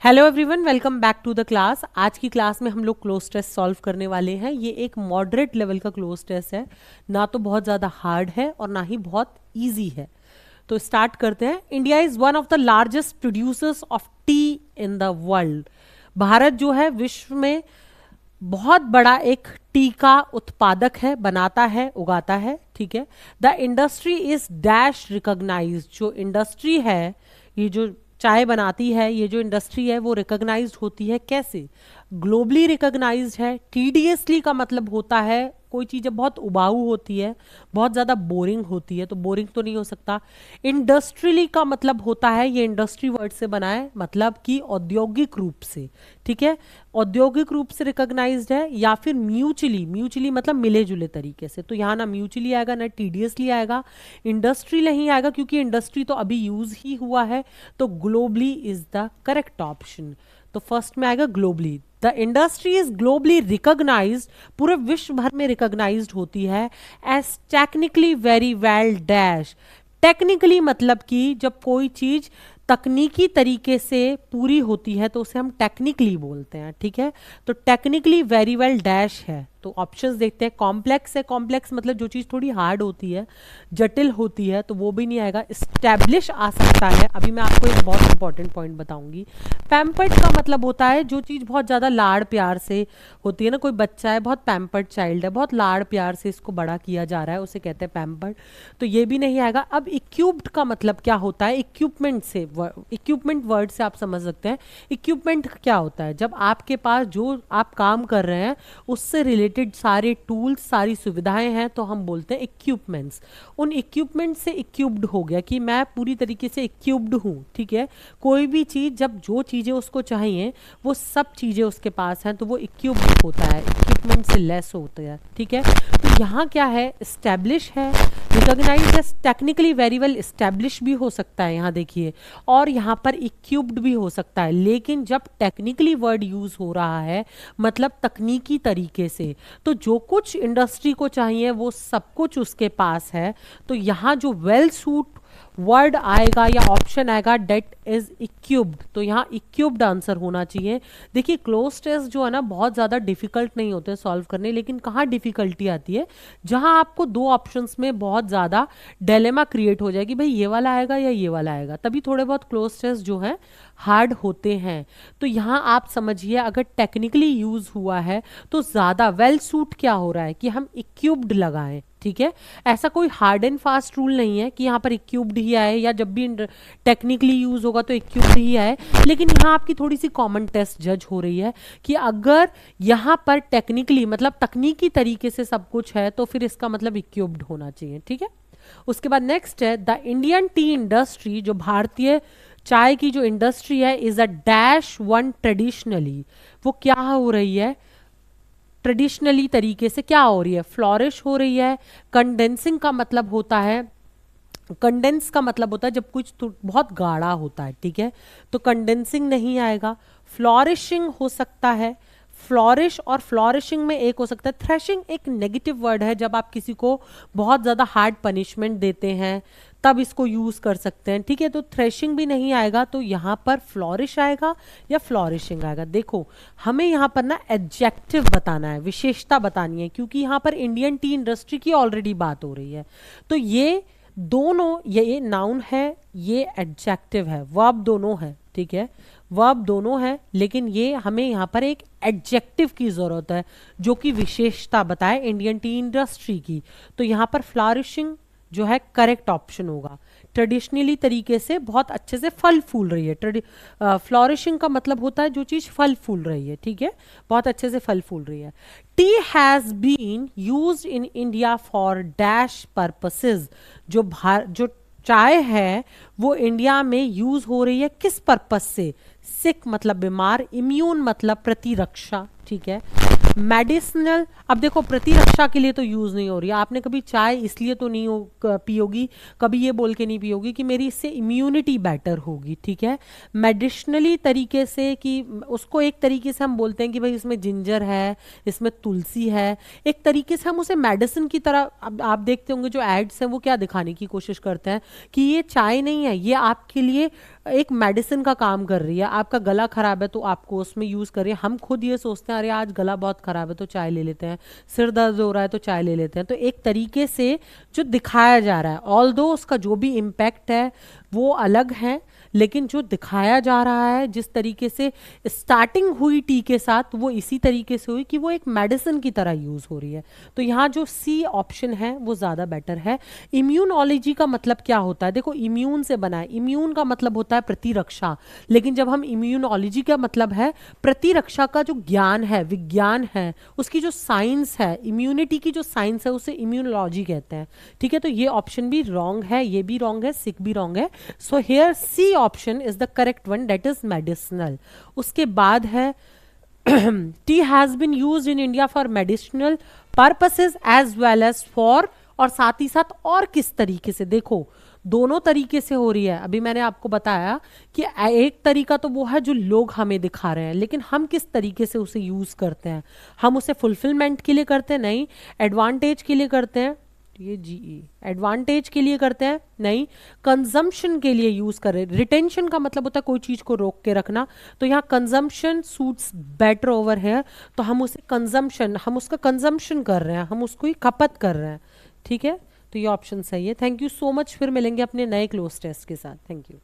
Hello everyone, welcome back to the class. आज की class में हम लोग क्लोज टेस्ट सॉल्व करने वाले हैं। ये एक मॉडरेट लेवल का क्लोज टेस्ट है, ना तो बहुत ज़्यादा हार्ड है और ना ही बहुत इजी है। तो स्टार्ट करते हैं। India is one of the largest producers of T in the world. Bharat जो है विश्व में बहुत बड़ा एक टी का उत्पादक है, बनाता है, उगाता है। ठीक है। The industry is dash recognised. जो इंडस्ट्री है, ये जो चाय बनाती है, ये जो इंडस्ट्री है वो रिकॉग्नाइज्ड होती है कैसे? ग्लोबली रिकॉग्नाइज्ड है। टीडीएसली का मतलब होता है कोई चीज़ जब बहुत उबाऊ होती है, बहुत ज़्यादा बोरिंग होती है, तो बोरिंग तो नहीं हो सकता। इंडस्ट्रियली का मतलब होता है, ये इंडस्ट्री वर्ड से बना है, मतलब कि औद्योगिक रूप से। ठीक है। औद्योगिक रूप से रिकॉग्नाइज्ड है। या फिर म्यूचुअली, म्यूचुअली मतलब मिले जुले तरीके से। तो यहाँ ना म्यूचुअली आएगा ना टीडीएसली आएगा, इंडस्ट्री नहीं आएगा क्योंकि इंडस्ट्री तो अभी यूज ही हुआ है। तो globally is the correct option. तो फर्स्ट में आएगा globally. The industry is globally recognised, पूरे विश्व भर में रिकॉग्नाइज्ड होती है as technically very well dash. Technically मतलब कि जब कोई चीज तकनीकी तरीके से पूरी होती है तो उसे हम टेक्निकली बोलते हैं। ठीक है। तो टेक्निकली वेरी वेल डैश है। तो ऑप्शंस देखते हैं। कॉम्प्लेक्स है, कॉम्प्लेक्स मतलब जो चीज़ थोड़ी हार्ड होती है, जटिल होती है, तो वो भी नहीं आएगा। स्टैब्लिश आ सकता है। अभी मैं आपको एक बहुत इंपॉर्टेंट पॉइंट बताऊंगी। पैम्पर्ड का मतलब होता है जो चीज़ बहुत ज़्यादा लाड़ प्यार से होती है ना, कोई बच्चा है, बहुत पैम्पर्ड चाइल्ड है, बहुत लाड़ प्यार से इसको बड़ा किया जा रहा है, उसे कहते हैं पैम्पर्ड। तो ये भी नहीं आएगा। अब इक्विप्ड का मतलब क्या होता है? इक्विपमेंट से, इक्विपमेंट वर्ड से आप समझ सकते हैं। इक्विपमेंट क्या होता है? जब आपके पास जो आप काम कर रहे हैं उससे रिलेटेड सारे टूल्स, सारी सुविधाएं हैं, तो हम बोलते हैं इक्विपमेंट्स। उन इक्विपमेंट से इक्विप्ड हो गया कि मैं पूरी तरीके से इक्विप्ड हूँ। ठीक है। कोई भी चीज़, जब जो चीज़ें उसको चाहिए वो सब चीज़ें उसके पास हैं, तो वो इक्विप्ड होता है, इक्विपमेंट से लेस होता है। ठीक है। तो यहाँ क्या है? स्टैब्लिश है, recognise as technically very well establish भी हो सकता है, यहाँ देखिए, और यहाँ पर इक्विप्ड भी हो सकता है। लेकिन जब टेक्निकली वर्ड यूज हो रहा है, मतलब तकनीकी तरीके से, तो जो कुछ इंडस्ट्री को चाहिए वो सब कुछ उसके पास है। तो यहाँ जो वेल सूट वर्ड आएगा या ऑप्शन आएगा डेट इज इक्विप्ड। तो यहाँ इक्विप्ड आंसर होना चाहिए। देखिए क्लोज टेस्ट जो है ना बहुत ज़्यादा डिफिकल्ट नहीं होते सॉल्व करने, लेकिन कहाँ डिफिकल्टी आती है? जहाँ आपको दो ऑप्शंस में बहुत ज़्यादा डिलेमा क्रिएट हो जाएगी, भाई ये वाला आएगा या ये वाला आएगा, तभी थोड़े बहुत क्लोज टेस्ट जो है हार्ड होते हैं। तो यहाँ आप समझिए, अगर टेक्निकली यूज हुआ है तो ज़्यादा वेल सूट क्या हो रहा है कि हम इक्विप्ड लगाएं। ठीक है। ऐसा कोई हार्ड एंड फास्ट रूल नहीं है कि यहाँ पर इक्विप्ड ही आए, या जब भी टेक्निकली यूज होगा तो इक्विप्ड ही आए। लेकिन यहाँ आपकी थोड़ी सी कॉमन टेस्ट जज हो रही है कि अगर यहाँ पर टेक्निकली मतलब तकनीकी तरीके से सब कुछ है तो फिर इसका मतलब इक्विप्ड होना चाहिए। ठीक है। उसके बाद नेक्स्ट है द इंडियन टी इंडस्ट्री। जो भारतीय चाय की जो इंडस्ट्री है, is a dash one traditionally. वो क्या हो रही है? ट्रेडिशनली तरीके से क्या हो रही है? फ्लोरिश हो रही है। कंडेंसिंग का मतलब होता है, कंडेंस का मतलब होता है जब कुछ बहुत गाढ़ा होता है। ठीक है। तो कंडेंसिंग नहीं आएगा। फ्लोरिशिंग हो सकता है। फ्लोरिश और फ्लोरिशिंग में एक हो सकता है। थ्रेशिंग एक नेगेटिव वर्ड है, जब आप किसी को बहुत ज़्यादा हार्ड पनिशमेंट देते हैं तब इसको यूज़ कर सकते हैं। ठीक है। तो थ्रेशिंग भी नहीं आएगा। तो यहाँ पर फ्लोरिश आएगा या फ्लोरिशिंग आएगा। देखो हमें यहाँ पर ना एडजेक्टिव बताना है, विशेषता बतानी है, क्योंकि यहाँ पर इंडियन टी इंडस्ट्री की ऑलरेडी बात हो रही है। तो ये दोनों, ये नाउन है, ये एडजेक्टिव है, वर्ब दोनों है। ठीक है। वर्ब दोनों है, लेकिन ये हमें यहाँ पर एक एडजेक्टिव की जरूरत है जो कि विशेषता बताए इंडियन टी इंडस्ट्री की। तो यहाँ पर फ्लरिशिंग जो है करेक्ट ऑप्शन होगा। ट्रेडिशनली तरीके से बहुत अच्छे से फल फूल रही है। फ्लॉरिशिंग का मतलब होता है जो चीज फल फूल रही है। ठीक है। बहुत अच्छे से फल फूल रही है। Tea has been used in India for dash purposes. जो चाय है वो इंडिया में यूज हो रही है किस पर्पस से? सिक मतलब बीमार, इम्यून मतलब प्रतिरक्षा। ठीक है। मेडिसिनल, अब देखो प्रतिरक्षा के लिए तो यूज नहीं हो रही है। आपने कभी चाय इसलिए तो नहीं पियोगी, कभी ये बोल के नहीं पियोगी कि मेरी इससे इम्यूनिटी बेटर होगी। ठीक है। मेडिसिनली तरीके से कि उसको एक तरीके से हम बोलते हैं कि भाई इसमें जिंजर है, इसमें तुलसी है, एक तरीके से हम उसे मेडिसिन की तरह, अब आप देखते होंगे जो एड्स हैं वो क्या दिखाने की कोशिश करते हैं कि ये चाय नहीं है, ये आपके लिए एक मेडिसिन का काम कर रही है। आपका गला खराब है तो आपको उसमें यूज़ करिए। हम खुद ये सोचते हैं अरे आज गला बहुत खराब है तो चाय ले लेते हैं, सिर दर्द हो रहा है तो चाय ले लेते हैं। तो एक तरीके से जो दिखाया जा रहा है, ऑल्दो उसका जो भी इम्पैक्ट है वो अलग है, लेकिन जो दिखाया जा रहा है जिस तरीके से स्टार्टिंग हुई टी के साथ वो इसी तरीके से हुई कि वो एक मेडिसिन की तरह यूज़ हो रही है। तो यहाँ जो सी ऑप्शन है वो ज़्यादा बेटर है। इम्यूनोलॉजी का मतलब क्या होता है? देखो, इम्यून से बना है, इम्यून का मतलब होता है प्रतिरक्षा, लेकिन जब हम इम्यूनोलॉजी का मतलब है प्रतिरक्षा का जो ज्ञान है, विज्ञान है, उसकी जो साइंस है, इम्यूनिटी की जो साइंस है उसे इम्यूनोलॉजी कहते हैं। ठीक है, तो ये ऑप्शन भी रॉन्ग है, ये भी रॉन्ग है, सिक भी रॉन्ग है। So here C option is the correct one, that is medicinal. उसके बाद है tea has been used in India for medicinal purposes as well as for, और साथ ही साथ और किस तरीके से, देखो दोनों तरीके से हो रही है। अभी मैंने आपको बताया कि एक तरीका तो वो है जो लोग हमें दिखा रहे हैं, लेकिन हम किस तरीके से उसे यूज करते हैं। हम उसे फुलफिलमेंट के लिए करते हैं? नहीं। एडवांटेज के लिए करते हैं? ये जीई एडवांटेज के लिए करते हैं? नहीं। कंजम्पशन के लिए यूज कर रहे हैं। रिटेंशन का मतलब होता है कोई चीज को रोक के रखना, तो यहाँ कंजम्पशन सूट्स बेटर ओवर है, तो हम उसे कंजम्पशन, हम उसका कंजम्पशन कर रहे हैं, हम उसको ही खपत कर रहे हैं। ठीक है, तो ये ऑप्शन सही है। थैंक यू सो मच, फिर मिलेंगे अपने नए क्लोज टेस्ट के साथ। Thank you.